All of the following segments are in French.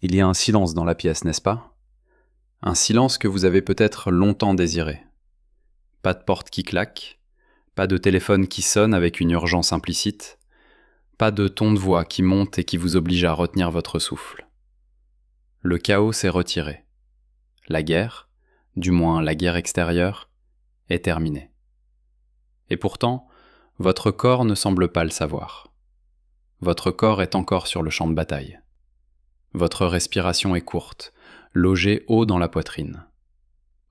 Il y a un silence dans la pièce, n'est-ce pas? Un silence que vous avez peut-être longtemps désiré. Pas de porte qui claque, pas de téléphone qui sonne avec une urgence implicite, pas de ton de voix qui monte et qui vous oblige à retenir votre souffle. Le chaos s'est retiré. La guerre, du moins la guerre extérieure, est terminée. Et pourtant, votre corps ne semble pas le savoir. Votre corps est encore sur le champ de bataille. Votre respiration est courte, logée haut dans la poitrine.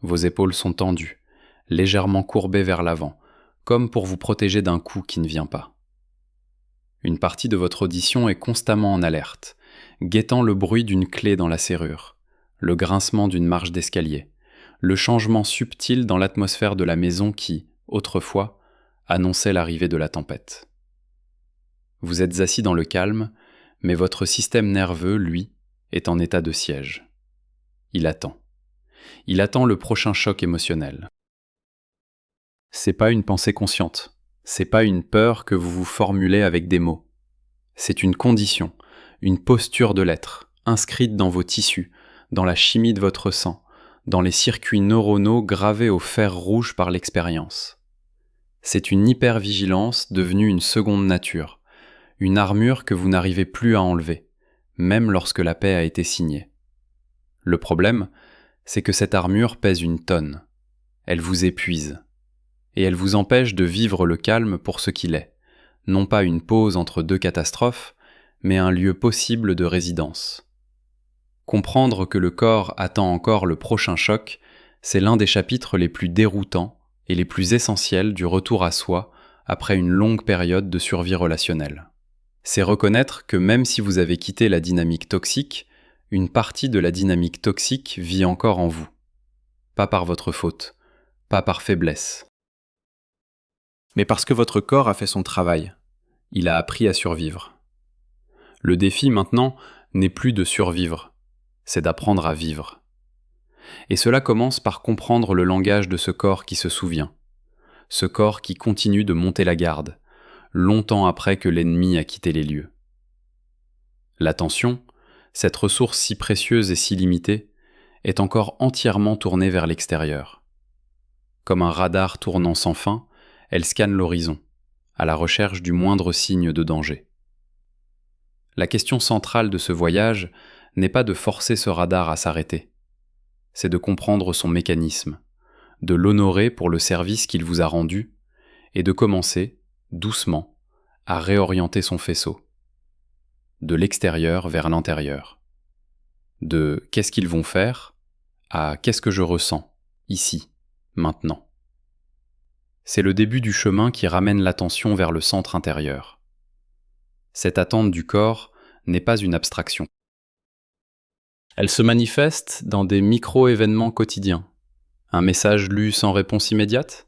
Vos épaules sont tendues, légèrement courbées vers l'avant, comme pour vous protéger d'un coup qui ne vient pas. Une partie de votre audition est constamment en alerte, guettant le bruit d'une clé dans la serrure, le grincement d'une marche d'escalier, le changement subtil dans l'atmosphère de la maison qui, autrefois, annonçait l'arrivée de la tempête. Vous êtes assis dans le calme, mais votre système nerveux, lui, est en état de siège. Il attend. Il attend le prochain choc émotionnel. C'est pas une pensée consciente. C'est pas une peur que vous vous formulez avec des mots. C'est une condition, une posture de l'être, inscrite dans vos tissus, dans la chimie de votre sang, dans les circuits neuronaux gravés au fer rouge par l'expérience. C'est une hypervigilance devenue une seconde nature, une armure que vous n'arrivez plus à enlever, même lorsque la paix a été signée. Le problème, c'est que cette armure pèse une tonne. Elle vous épuise. Et elle vous empêche de vivre le calme pour ce qu'il est, non pas une pause entre deux catastrophes, mais un lieu possible de résidence. Comprendre que le corps attend encore le prochain choc, c'est l'un des chapitres les plus déroutants et les plus essentiels du retour à soi après une longue période de survie relationnelle. C'est reconnaître que même si vous avez quitté la dynamique toxique, une partie de la dynamique toxique vit encore en vous. Pas par votre faute, pas par faiblesse. Mais parce que votre corps a fait son travail. Il a appris à survivre. Le défi maintenant n'est plus de survivre, c'est d'apprendre à vivre. Et cela commence par comprendre le langage de ce corps qui se souvient, ce corps qui continue de monter la garde, longtemps après que l'ennemi a quitté les lieux. L'attention, cette ressource si précieuse et si limitée, est encore entièrement tournée vers l'extérieur. Comme un radar tournant sans fin, elle scanne l'horizon, à la recherche du moindre signe de danger. La question centrale de ce voyage n'est pas de forcer ce radar à s'arrêter, c'est de comprendre son mécanisme, de l'honorer pour le service qu'il vous a rendu, et de commencer, doucement, à réorienter son faisceau. De l'extérieur vers l'intérieur. De « qu'est-ce qu'ils vont faire » à « qu'est-ce que je ressens, ici, maintenant ». C'est le début du chemin qui ramène l'attention vers le centre intérieur. Cette attente du corps n'est pas une abstraction. Elle se manifeste dans des micro-événements quotidiens. Un message lu sans réponse immédiate?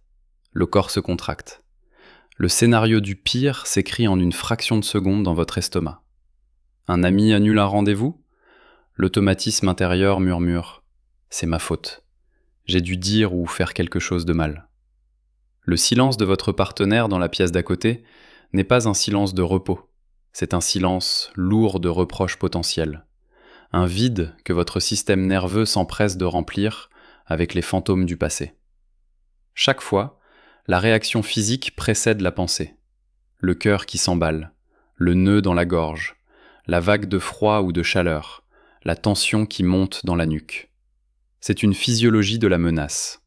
Le corps se contracte. Le scénario du pire s'écrit en une fraction de seconde dans votre estomac. Un ami annule un rendez-vous? L'automatisme intérieur murmure « c'est ma faute. J'ai dû dire ou faire quelque chose de mal ». Le silence de votre partenaire dans la pièce d'à côté n'est pas un silence de repos, c'est un silence lourd de reproches potentiels. Un vide que votre système nerveux s'empresse de remplir avec les fantômes du passé. Chaque fois, la réaction physique précède la pensée. Le cœur qui s'emballe, le nœud dans la gorge, la vague de froid ou de chaleur, la tension qui monte dans la nuque. C'est une physiologie de la menace.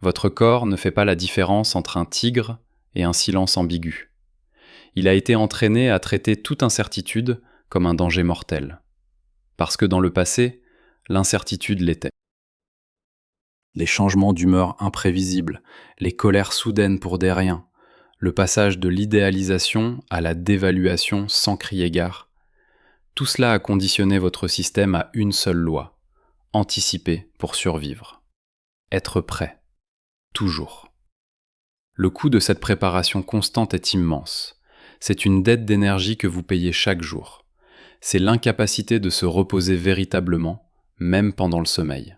Votre corps ne fait pas la différence entre un tigre et un silence ambigu. Il a été entraîné à traiter toute incertitude comme un danger mortel. Parce que dans le passé, l'incertitude l'était. Les changements d'humeur imprévisibles, les colères soudaines pour des riens, le passage de l'idéalisation à la dévaluation sans crier gare, tout cela a conditionné votre système à une seule loi, anticiper pour survivre. Être prêt. Toujours. Le coût de cette préparation constante est immense. C'est une dette d'énergie que vous payez chaque jour. C'est l'incapacité de se reposer véritablement, même pendant le sommeil.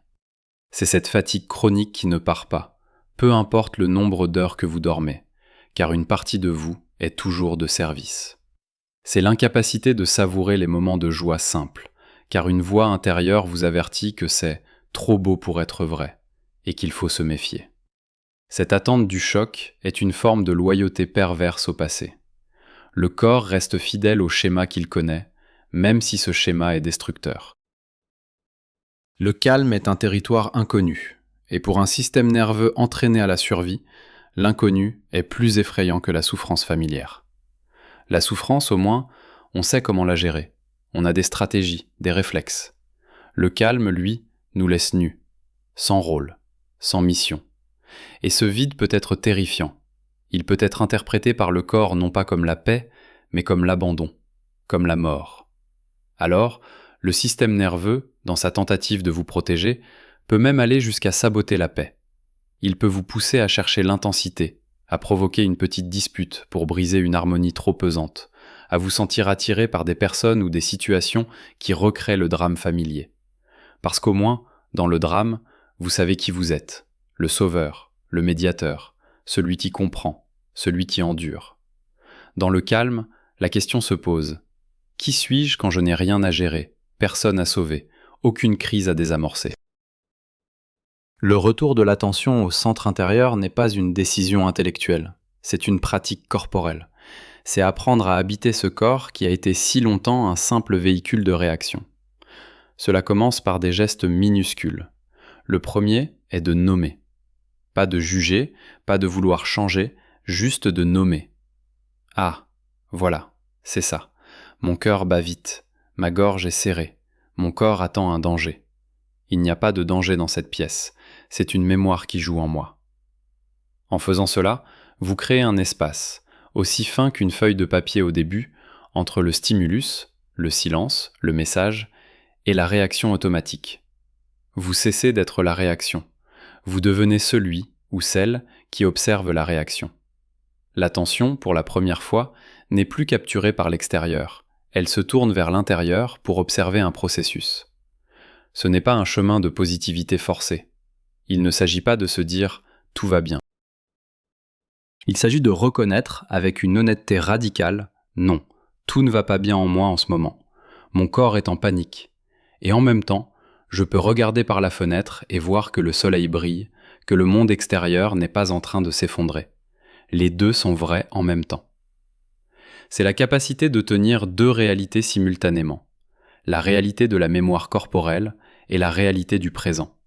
C'est cette fatigue chronique qui ne part pas, peu importe le nombre d'heures que vous dormez, car une partie de vous est toujours de service. C'est l'incapacité de savourer les moments de joie simples, car une voix intérieure vous avertit que c'est trop beau pour être vrai et qu'il faut se méfier. Cette attente du choc est une forme de loyauté perverse au passé. Le corps reste fidèle au schéma qu'il connaît, même si ce schéma est destructeur. Le calme est un territoire inconnu, et pour un système nerveux entraîné à la survie, l'inconnu est plus effrayant que la souffrance familière. La souffrance, au moins, on sait comment la gérer. On a des stratégies, des réflexes. Le calme, lui, nous laisse nus, sans rôle, sans mission. Et ce vide peut être terrifiant. Il peut être interprété par le corps non pas comme la paix, mais comme l'abandon, comme la mort. Alors, le système nerveux, dans sa tentative de vous protéger, peut même aller jusqu'à saboter la paix. Il peut vous pousser à chercher l'intensité, à provoquer une petite dispute pour briser une harmonie trop pesante, à vous sentir attiré par des personnes ou des situations qui recréent le drame familier. Parce qu'au moins, dans le drame, vous savez qui vous êtes, le sauveur, le médiateur, celui qui comprend, celui qui endure. Dans le calme, la question se pose. Qui suis-je quand je n'ai rien à gérer, personne à sauver, aucune crise à désamorcer? Le retour de l'attention au centre intérieur n'est pas une décision intellectuelle, c'est une pratique corporelle. C'est apprendre à habiter ce corps qui a été si longtemps un simple véhicule de réaction. Cela commence par des gestes minuscules. Le premier est de nommer. Pas de juger, pas de vouloir changer, juste de nommer. Ah, voilà, c'est ça. Mon cœur bat vite, ma gorge est serrée, mon corps attend un danger. Il n'y a pas de danger dans cette pièce, c'est une mémoire qui joue en moi. En faisant cela, vous créez un espace, aussi fin qu'une feuille de papier au début, entre le stimulus, le silence, le message, et la réaction automatique. Vous cessez d'être la réaction. Vous devenez celui ou celle qui observe la réaction. L'attention, pour la première fois, n'est plus capturée par l'extérieur. Elle se tourne vers l'intérieur pour observer un processus. Ce n'est pas un chemin de positivité forcée. Il ne s'agit pas de se dire « tout va bien ». Il s'agit de reconnaître avec une honnêteté radicale « non, tout ne va pas bien en moi en ce moment. Mon corps est en panique. Et en même temps, je peux regarder par la fenêtre et voir que le soleil brille, que le monde extérieur n'est pas en train de s'effondrer. Les deux sont vrais en même temps. » C'est la capacité de tenir deux réalités simultanément. La réalité de la mémoire corporelle et la réalité du présent.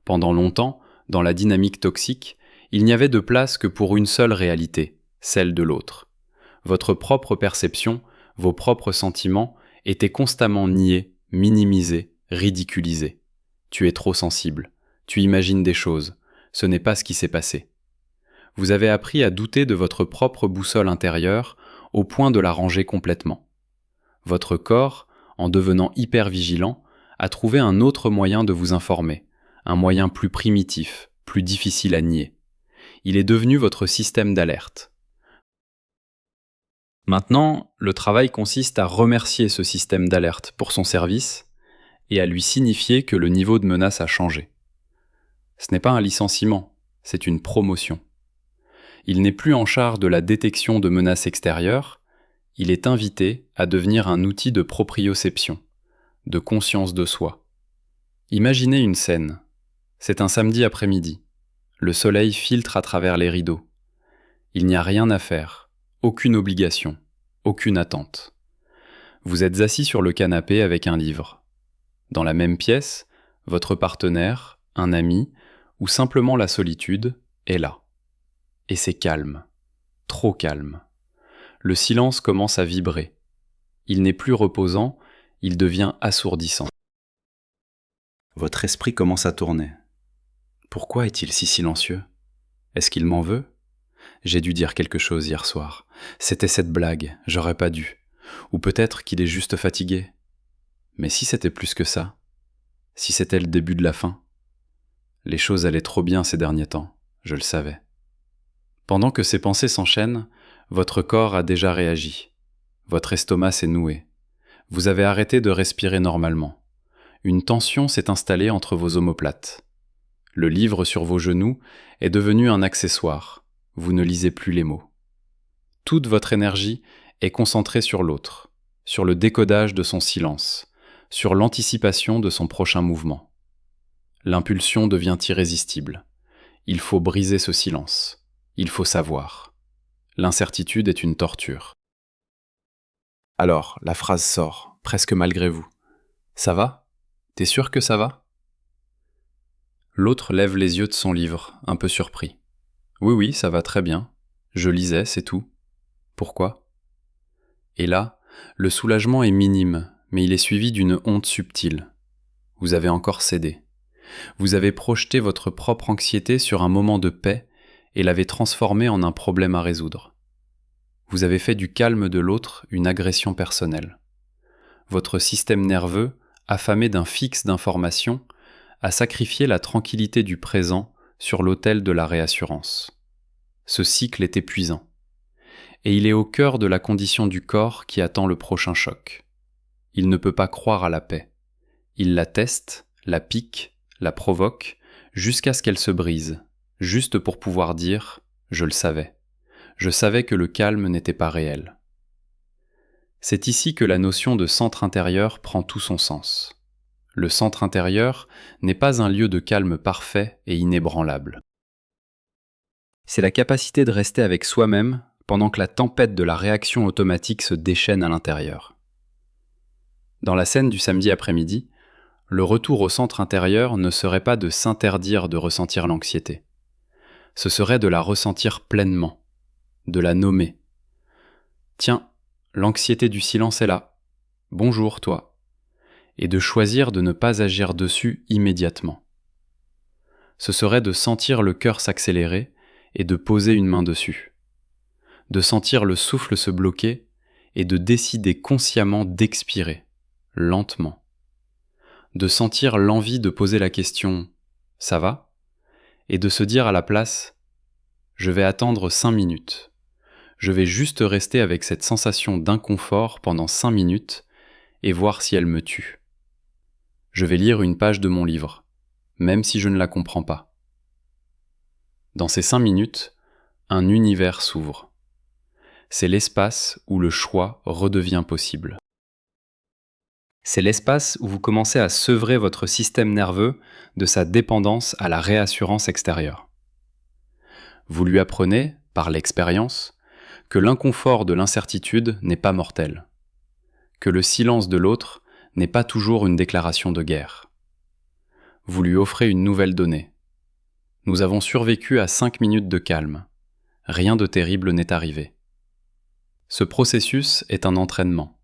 Pendant longtemps, dans la dynamique toxique, il n'y avait de place que pour une seule réalité, celle de l'autre. Votre propre perception, vos propres sentiments étaient constamment niés, minimisés, ridiculisés. Tu es trop sensible, tu imagines des choses, ce n'est pas ce qui s'est passé. Vous avez appris à douter de votre propre boussole intérieure au point de la ranger complètement. Votre corps, en devenant hyper vigilant, a trouvé un autre moyen de vous informer, un moyen plus primitif, plus difficile à nier. Il est devenu votre système d'alerte. Maintenant, le travail consiste à remercier ce système d'alerte pour son service et à lui signifier que le niveau de menace a changé. Ce n'est pas un licenciement, c'est une promotion. Il n'est plus en charge de la détection de menaces extérieures, il est invité à devenir un outil de proprioception, de conscience de soi. Imaginez une scène. C'est un samedi après-midi. Le soleil filtre à travers les rideaux. Il n'y a rien à faire, aucune obligation, aucune attente. Vous êtes assis sur le canapé avec un livre. Dans la même pièce, votre partenaire, un ami, ou simplement la solitude est là. Et c'est calme, trop calme. Le silence commence à vibrer. Il n'est plus reposant, il devient assourdissant. Votre esprit commence à tourner. Pourquoi est-il si silencieux? Est-ce qu'il m'en veut? J'ai dû dire quelque chose hier soir. C'était cette blague, j'aurais pas dû. Ou peut-être qu'il est juste fatigué. Mais si c'était plus que ça? Si c'était le début de la fin? Les choses allaient trop bien ces derniers temps, je le savais. Pendant que ces pensées s'enchaînent, votre corps a déjà réagi. Votre estomac s'est noué. Vous avez arrêté de respirer normalement. Une tension s'est installée entre vos omoplates. Le livre sur vos genoux est devenu un accessoire. Vous ne lisez plus les mots. Toute votre énergie est concentrée sur l'autre, sur le décodage de son silence, sur l'anticipation de son prochain mouvement. L'impulsion devient irrésistible. Il faut briser ce silence. Il faut savoir. L'incertitude est une torture. Alors, la phrase sort, presque malgré vous. « Ça va ? T'es sûr que ça va ?» L'autre lève les yeux de son livre, un peu surpris. « Oui, ça va très bien. Je lisais, c'est tout. Pourquoi ?» Et là, le soulagement est minime, mais il est suivi d'une honte subtile. Vous avez encore cédé. Vous avez projeté votre propre anxiété sur un moment de paix et l'avez transformé en un problème à résoudre. Vous avez fait du calme de l'autre une agression personnelle. Votre système nerveux, affamé d'un fixe d'informations, a sacrifié la tranquillité du présent sur l'autel de la réassurance. Ce cycle est épuisant. Et il est au cœur de la condition du corps qui attend le prochain choc. Il ne peut pas croire à la paix. Il la teste, la pique, la provoque, jusqu'à ce qu'elle se brise, juste pour pouvoir dire « je le savais ». Je savais que le calme n'était pas réel. C'est ici que la notion de centre intérieur prend tout son sens. Le centre intérieur n'est pas un lieu de calme parfait et inébranlable. C'est la capacité de rester avec soi-même pendant que la tempête de la réaction automatique se déchaîne à l'intérieur. Dans la scène du samedi après-midi, le retour au centre intérieur ne serait pas de s'interdire de ressentir l'anxiété. Ce serait de la ressentir pleinement. De la nommer. Tiens, l'anxiété du silence est là. Bonjour, toi. Et de choisir de ne pas agir dessus immédiatement. Ce serait de sentir le cœur s'accélérer et de poser une main dessus. De sentir le souffle se bloquer et de décider consciemment d'expirer, lentement. De sentir l'envie de poser la question « ça va ?» et de se dire à la place « je vais attendre 5 minutes ». Je vais juste rester avec cette sensation d'inconfort pendant 5 minutes et voir si elle me tue. Je vais lire une page de mon livre, même si je ne la comprends pas. Dans ces 5 minutes, un univers s'ouvre. C'est l'espace où le choix redevient possible. C'est l'espace où vous commencez à sevrer votre système nerveux de sa dépendance à la réassurance extérieure. Vous lui apprenez, par l'expérience, que l'inconfort de l'incertitude n'est pas mortel, que le silence de l'autre n'est pas toujours une déclaration de guerre. Vous lui offrez une nouvelle donnée. Nous avons survécu à 5 minutes de calme. Rien de terrible n'est arrivé. Ce processus est un entraînement.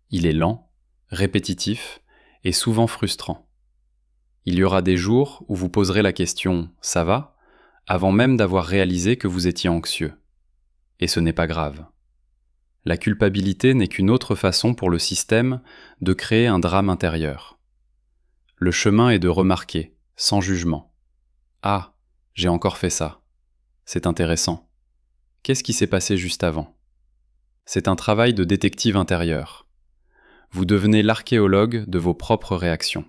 Il est lent, répétitif et souvent frustrant. Il y aura des jours où vous poserez la question « ça va ?», avant même d'avoir réalisé que vous étiez anxieux. Et ce n'est pas grave. La culpabilité n'est qu'une autre façon pour le système de créer un drame intérieur. Le chemin est de remarquer, sans jugement. « Ah, j'ai encore fait ça. C'est intéressant. Qu'est-ce qui s'est passé juste avant ?» C'est un travail de détective intérieur. Vous devenez l'archéologue de vos propres réactions.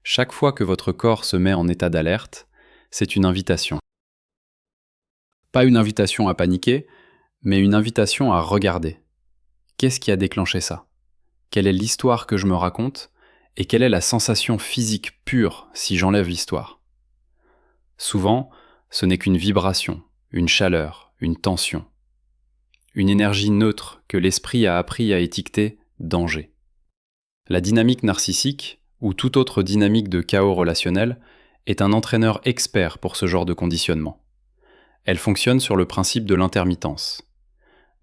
Chaque fois que votre corps se met en état d'alerte, c'est une invitation. Pas une invitation à paniquer, mais une invitation à regarder. Qu'est-ce qui a déclenché ça ? Quelle est l'histoire que je me raconte ? Et quelle est la sensation physique pure si j'enlève l'histoire ? Souvent, ce n'est qu'une vibration, une chaleur, une tension. Une énergie neutre que l'esprit a appris à étiqueter « danger ». La dynamique narcissique, ou toute autre dynamique de chaos relationnel, est un entraîneur expert pour ce genre de conditionnement. Elle fonctionne sur le principe de l'intermittence.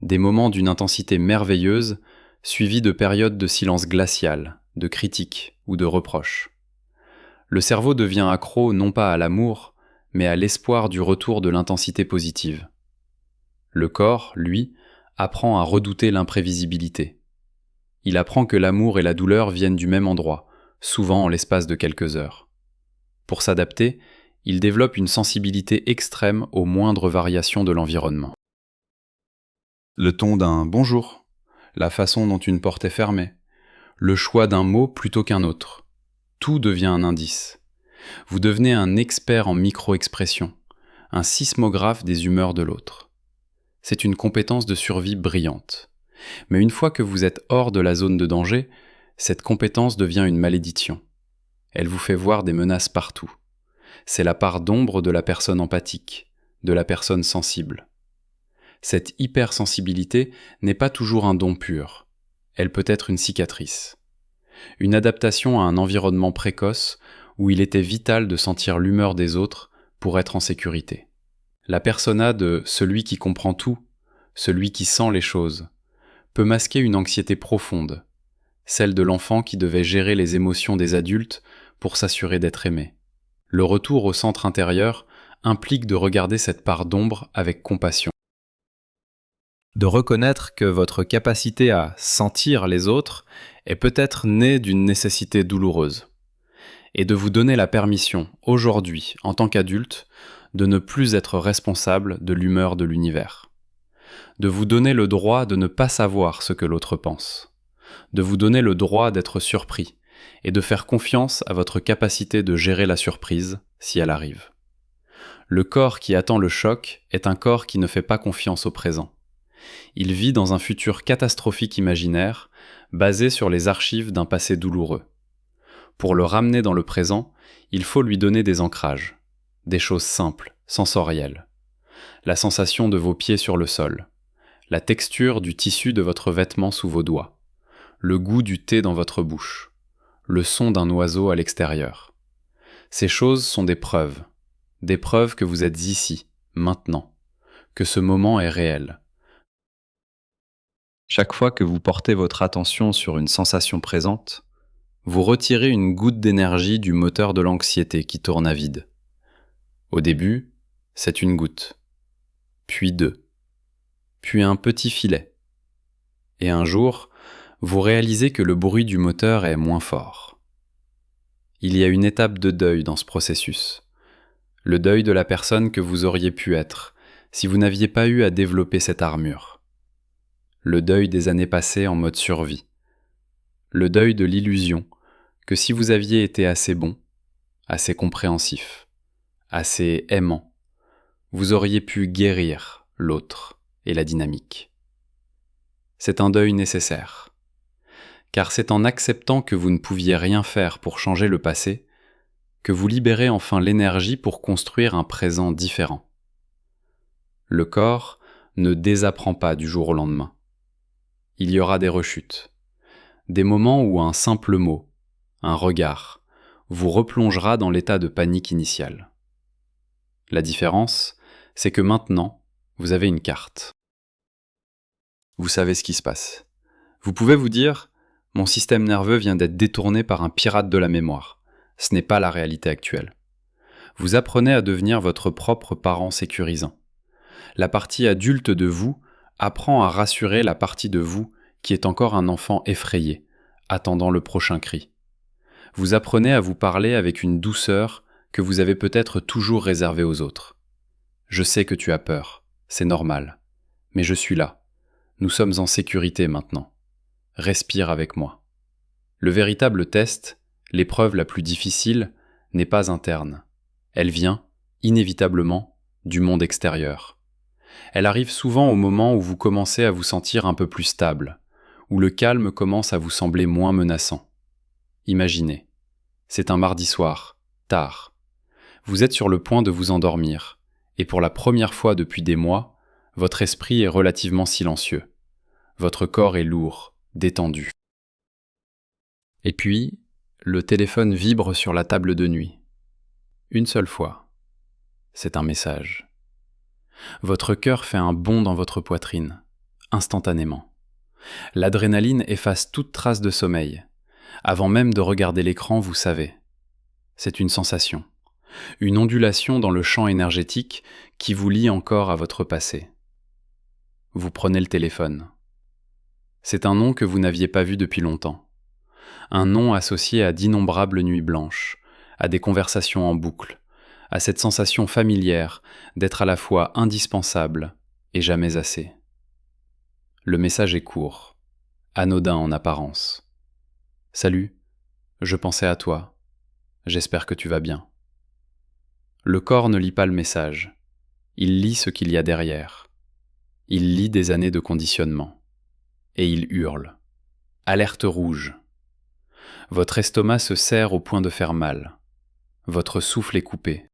Des moments d'une intensité merveilleuse, suivis de périodes de silence glacial, de critique ou de reproche. Le cerveau devient accro non pas à l'amour, mais à l'espoir du retour de l'intensité positive. Le corps, lui, apprend à redouter l'imprévisibilité. Il apprend que l'amour et la douleur viennent du même endroit, souvent en l'espace de quelques heures. Pour s'adapter, il développe une sensibilité extrême aux moindres variations de l'environnement. Le ton d'un « bonjour », la façon dont une porte est fermée, le choix d'un mot plutôt qu'un autre, tout devient un indice. Vous devenez un expert en micro-expression, un sismographe des humeurs de l'autre. C'est une compétence de survie brillante. Mais une fois que vous êtes hors de la zone de danger, Cette compétence devient une malédiction. Elle vous fait voir des menaces partout. C'est la part d'ombre de la personne empathique, de la personne sensible. Cette hypersensibilité n'est pas toujours un don pur. Elle peut être une cicatrice. Une adaptation à un environnement précoce où il était vital de sentir l'humeur des autres pour être en sécurité. La persona de celui qui comprend tout, celui qui sent les choses, peut masquer une anxiété profonde, celle de l'enfant qui devait gérer les émotions des adultes pour s'assurer d'être aimé. Le retour au centre intérieur implique de regarder cette part d'ombre avec compassion. De reconnaître que votre capacité à sentir les autres est peut-être née d'une nécessité douloureuse, et de vous donner la permission, aujourd'hui, en tant qu'adulte, de ne plus être responsable de l'humeur de l'univers. De vous donner le droit de ne pas savoir ce que l'autre pense. De vous donner le droit d'être surpris, et de faire confiance à votre capacité de gérer la surprise, si elle arrive. Le corps qui attend le choc est un corps qui ne fait pas confiance au présent. Il vit dans un futur catastrophique imaginaire, basé sur les archives d'un passé douloureux. Pour le ramener dans le présent, il faut lui donner des ancrages, des choses simples, sensorielles. La sensation de vos pieds sur le sol, la texture du tissu de votre vêtement sous vos doigts, le goût du thé dans votre bouche, le son d'un oiseau à l'extérieur. Ces choses sont des preuves que vous êtes ici, maintenant, que ce moment est réel. Chaque fois que vous portez votre attention sur une sensation présente, vous retirez une goutte d'énergie du moteur de l'anxiété qui tourne à vide. Au début, c'est une goutte, puis deux, puis un petit filet. Et un jour, vous réalisez que le bruit du moteur est moins fort. Il y a une étape de deuil dans ce processus. Le deuil de la personne que vous auriez pu être si vous n'aviez pas eu à développer cette armure. Le deuil des années passées en mode survie. Le deuil de l'illusion que si vous aviez été assez bon, assez compréhensif, assez aimant, vous auriez pu guérir l'autre et la dynamique. C'est un deuil nécessaire, car c'est en acceptant que vous ne pouviez rien faire pour changer le passé que vous libérez enfin l'énergie pour construire un présent différent. Le corps ne désapprend pas du jour au lendemain. Il y aura des rechutes, des moments où un simple mot, un regard, vous replongera dans l'état de panique initial. La différence, c'est que maintenant, vous avez une carte. Vous savez ce qui se passe. Vous pouvez vous dire « Mon système nerveux vient d'être détourné par un pirate de la mémoire. Ce n'est pas la réalité actuelle. » Vous apprenez à devenir votre propre parent sécurisant. La partie adulte de vous apprend à rassurer la partie de vous qui est encore un enfant effrayé, attendant le prochain cri. Vous apprenez à vous parler avec une douceur que vous avez peut-être toujours réservée aux autres. Je sais que tu as peur, c'est normal, mais je suis là. Nous sommes en sécurité maintenant. Respire avec moi. Le véritable test, l'épreuve la plus difficile, n'est pas interne. Elle vient, inévitablement, du monde extérieur. Elle arrive souvent au moment où vous commencez à vous sentir un peu plus stable, où le calme commence à vous sembler moins menaçant. Imaginez, c'est un mardi soir, tard. Vous êtes sur le point de vous endormir, et pour la première fois depuis des mois, votre esprit est relativement silencieux. Votre corps est lourd, détendu. Et puis, le téléphone vibre sur la table de nuit. Une seule fois. C'est un message. Votre cœur fait un bond dans votre poitrine, instantanément. L'adrénaline efface toute trace de sommeil. Avant même de regarder l'écran, vous savez. C'est une sensation, une ondulation dans le champ énergétique qui vous lie encore à votre passé. Vous prenez le téléphone. C'est un nom que vous n'aviez pas vu depuis longtemps. Un nom associé à d'innombrables nuits blanches, à des conversations en boucle, à cette sensation familière d'être à la fois indispensable et jamais assez. Le message est court, anodin en apparence. « Salut, je pensais à toi. J'espère que tu vas bien. » Le corps ne lit pas le message. Il lit ce qu'il y a derrière. Il lit des années de conditionnement. Et il hurle. Alerte rouge. Votre estomac se serre au point de faire mal. Votre souffle est coupé.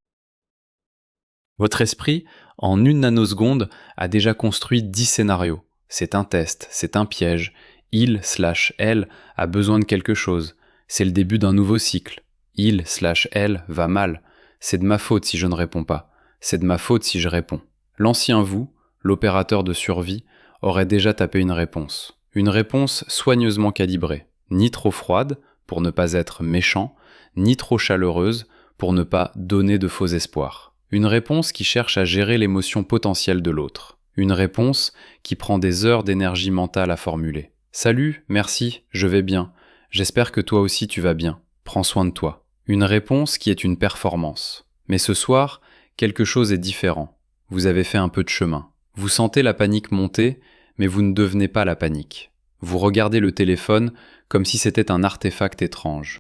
Votre esprit, en une nanoseconde, a déjà construit 10 scénarios. C'est un test, c'est un piège. Il/elle a besoin de quelque chose. C'est le début d'un nouveau cycle. Il/elle va mal. C'est de ma faute si je ne réponds pas. C'est de ma faute si je réponds. L'ancien vous, l'opérateur de survie, aurait déjà tapé une réponse. Une réponse soigneusement calibrée. Ni trop froide, pour ne pas être méchant, ni trop chaleureuse, pour ne pas donner de faux espoirs. Une réponse qui cherche à gérer l'émotion potentielle de l'autre. Une réponse qui prend des heures d'énergie mentale à formuler. Salut, merci, je vais bien. J'espère que toi aussi tu vas bien. Prends soin de toi. Une réponse qui est une performance. Mais ce soir, quelque chose est différent. Vous avez fait un peu de chemin. Vous sentez la panique monter, mais vous ne devenez pas la panique. Vous regardez le téléphone comme si c'était un artefact étrange.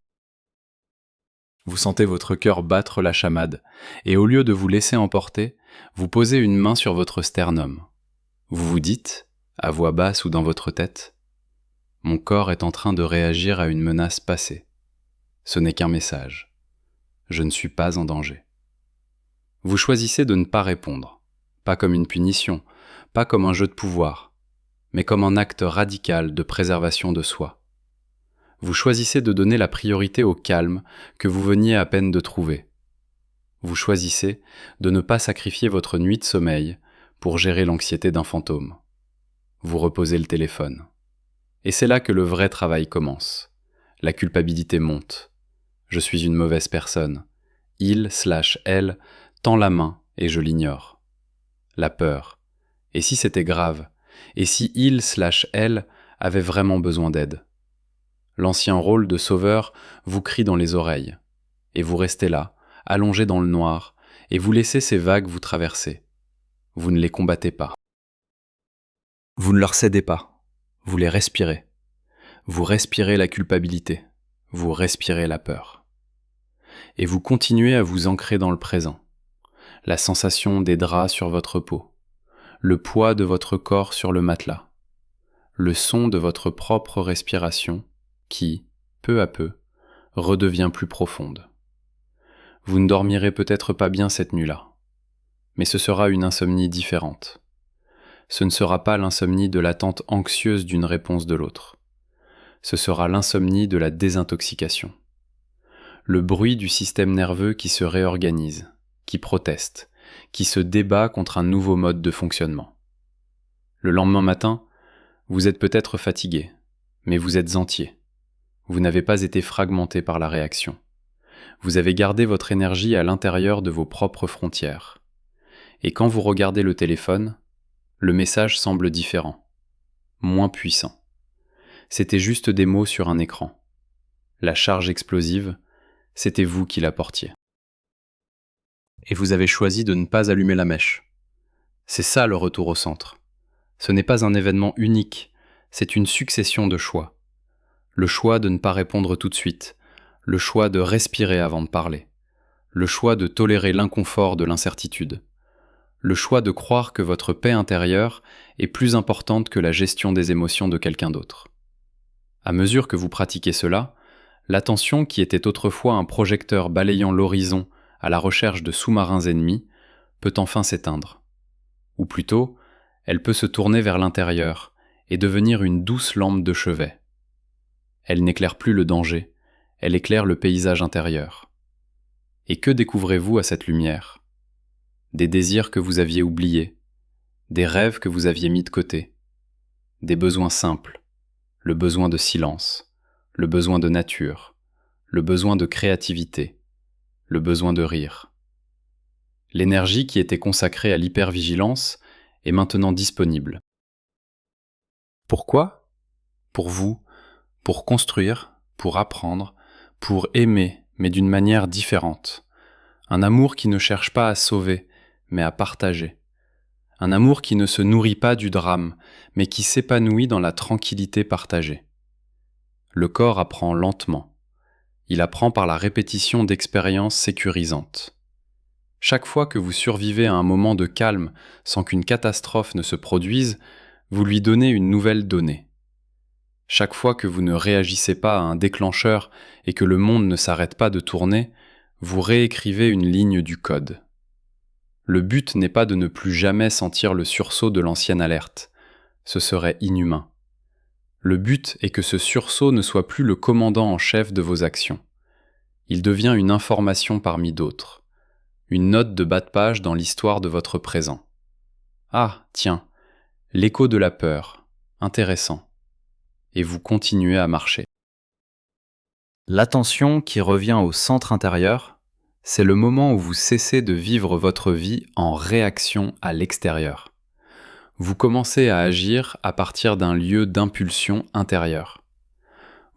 Vous sentez votre cœur battre la chamade, et au lieu de vous laisser emporter, vous posez une main sur votre sternum. Vous vous dites, à voix basse ou dans votre tête, « Mon corps est en train de réagir à une menace passée. Ce n'est qu'un message. Je ne suis pas en danger. » Vous choisissez de ne pas répondre, pas comme une punition, pas comme un jeu de pouvoir, mais comme un acte radical de préservation de soi. Vous choisissez de donner la priorité au calme que vous veniez à peine de trouver. Vous choisissez de ne pas sacrifier votre nuit de sommeil pour gérer l'anxiété d'un fantôme. Vous reposez le téléphone. Et c'est là que le vrai travail commence. La culpabilité monte. Je suis une mauvaise personne. Il/elle tend la main et je l'ignore. La peur. Et si c'était grave? Et si il/elle avait vraiment besoin d'aide? L'ancien rôle de sauveur vous crie dans les oreilles. Et vous restez là, allongé dans le noir, et vous laissez ces vagues vous traverser. Vous ne les combattez pas. Vous ne leur cédez pas. Vous les respirez. Vous respirez la culpabilité. Vous respirez la peur. Et vous continuez à vous ancrer dans le présent. La sensation des draps sur votre peau. Le poids de votre corps sur le matelas. Le son de votre propre respiration qui, peu à peu, redevient plus profonde. Vous ne dormirez peut-être pas bien cette nuit-là, mais ce sera une insomnie différente. Ce ne sera pas l'insomnie de l'attente anxieuse d'une réponse de l'autre. Ce sera l'insomnie de la désintoxication. Le bruit du système nerveux qui se réorganise, qui proteste, qui se débat contre un nouveau mode de fonctionnement. Le lendemain matin, vous êtes peut-être fatigué, mais vous êtes entier. Vous n'avez pas été fragmenté par la réaction. Vous avez gardé votre énergie à l'intérieur de vos propres frontières. Et quand vous regardez le téléphone, le message semble différent, moins puissant. C'était juste des mots sur un écran. La charge explosive, c'était vous qui la portiez. Et vous avez choisi de ne pas allumer la mèche. C'est ça le retour au centre. Ce n'est pas un événement unique, c'est une succession de choix. Le choix de ne pas répondre tout de suite, le choix de respirer avant de parler, le choix de tolérer l'inconfort de l'incertitude, le choix de croire que votre paix intérieure est plus importante que la gestion des émotions de quelqu'un d'autre. À mesure que vous pratiquez cela, l'attention qui était autrefois un projecteur balayant l'horizon à la recherche de sous-marins ennemis peut enfin s'éteindre. Ou plutôt, elle peut se tourner vers l'intérieur et devenir une douce lampe de chevet. Elle n'éclaire plus le danger, elle éclaire le paysage intérieur. Et que découvrez-vous à cette lumière? Des désirs que vous aviez oubliés, des rêves que vous aviez mis de côté, des besoins simples, le besoin de silence, le besoin de nature, le besoin de créativité, le besoin de rire. L'énergie qui était consacrée à l'hypervigilance est maintenant disponible. Pourquoi? Pour vous, pour construire, pour apprendre, pour aimer, mais d'une manière différente. Un amour qui ne cherche pas à sauver, mais à partager. Un amour qui ne se nourrit pas du drame, mais qui s'épanouit dans la tranquillité partagée. Le corps apprend lentement. Il apprend par la répétition d'expériences sécurisantes. Chaque fois que vous survivez à un moment de calme sans qu'une catastrophe ne se produise, vous lui donnez une nouvelle donnée. Chaque fois que vous ne réagissez pas à un déclencheur et que le monde ne s'arrête pas de tourner, vous réécrivez une ligne du code. Le but n'est pas de ne plus jamais sentir le sursaut de l'ancienne alerte. Ce serait inhumain. Le but est que ce sursaut ne soit plus le commandant en chef de vos actions. Il devient une information parmi d'autres, une note de bas de page dans l'histoire de votre présent. Ah, tiens, l'écho de la peur, intéressant. Et vous continuez à marcher. L'attention qui revient au centre intérieur, c'est le moment où vous cessez de vivre votre vie en réaction à l'extérieur. Vous commencez à agir à partir d'un lieu d'impulsion intérieure.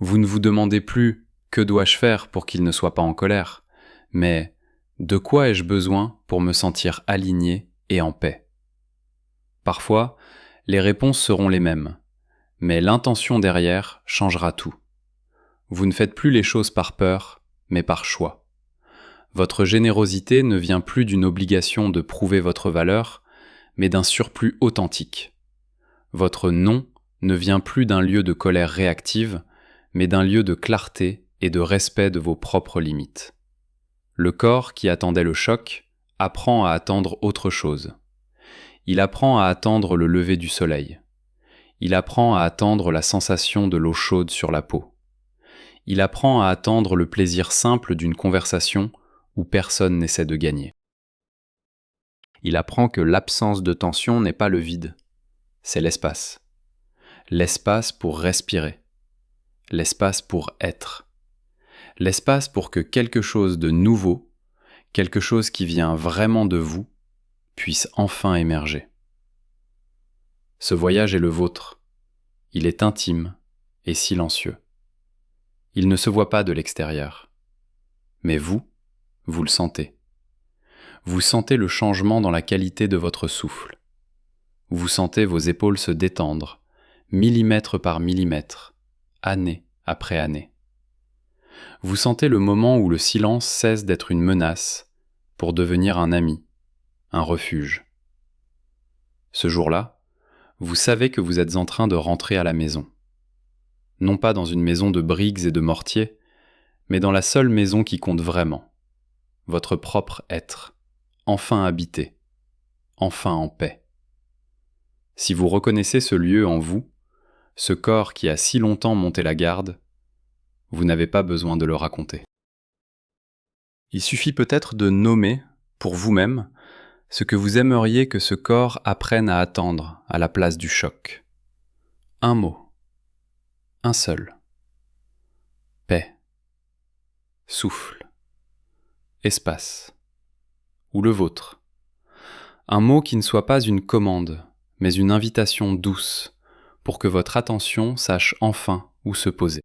Vous ne vous demandez plus « que dois-je faire pour qu'il ne soit pas en colère ?» mais « de quoi ai-je besoin pour me sentir aligné et en paix ?» Parfois, les réponses seront les mêmes, mais l'intention derrière changera tout. Vous ne faites plus les choses par peur, mais par choix. Votre générosité ne vient plus d'une obligation de prouver votre valeur, mais d'un surplus authentique. Votre non ne vient plus d'un lieu de colère réactive, mais d'un lieu de clarté et de respect de vos propres limites. Le corps qui attendait le choc apprend à attendre autre chose. Il apprend à attendre le lever du soleil. Il apprend à attendre la sensation de l'eau chaude sur la peau. Il apprend à attendre le plaisir simple d'une conversation où personne n'essaie de gagner. Il apprend que l'absence de tension n'est pas le vide, c'est l'espace. L'espace pour respirer. L'espace pour être. L'espace pour que quelque chose de nouveau, quelque chose qui vient vraiment de vous, puisse enfin émerger. Ce voyage est le vôtre. Il est intime et silencieux. Il ne se voit pas de l'extérieur. Mais vous le sentez. Vous sentez le changement dans la qualité de votre souffle. Vous sentez vos épaules se détendre, millimètre par millimètre, année après année. Vous sentez le moment où le silence cesse d'être une menace pour devenir un ami, un refuge. Ce jour-là, vous savez que vous êtes en train de rentrer à la maison. Non pas dans une maison de briques et de mortier, mais dans la seule maison qui compte vraiment. Votre propre être, enfin habité, enfin en paix. Si vous reconnaissez ce lieu en vous, ce corps qui a si longtemps monté la garde, vous n'avez pas besoin de le raconter. Il suffit peut-être de nommer, pour vous-même, ce que vous aimeriez que ce corps apprenne à attendre à la place du choc. Un mot, un seul. Paix, souffle, espace, ou le vôtre. Un mot qui ne soit pas une commande, mais une invitation douce, pour que votre attention sache enfin où se poser.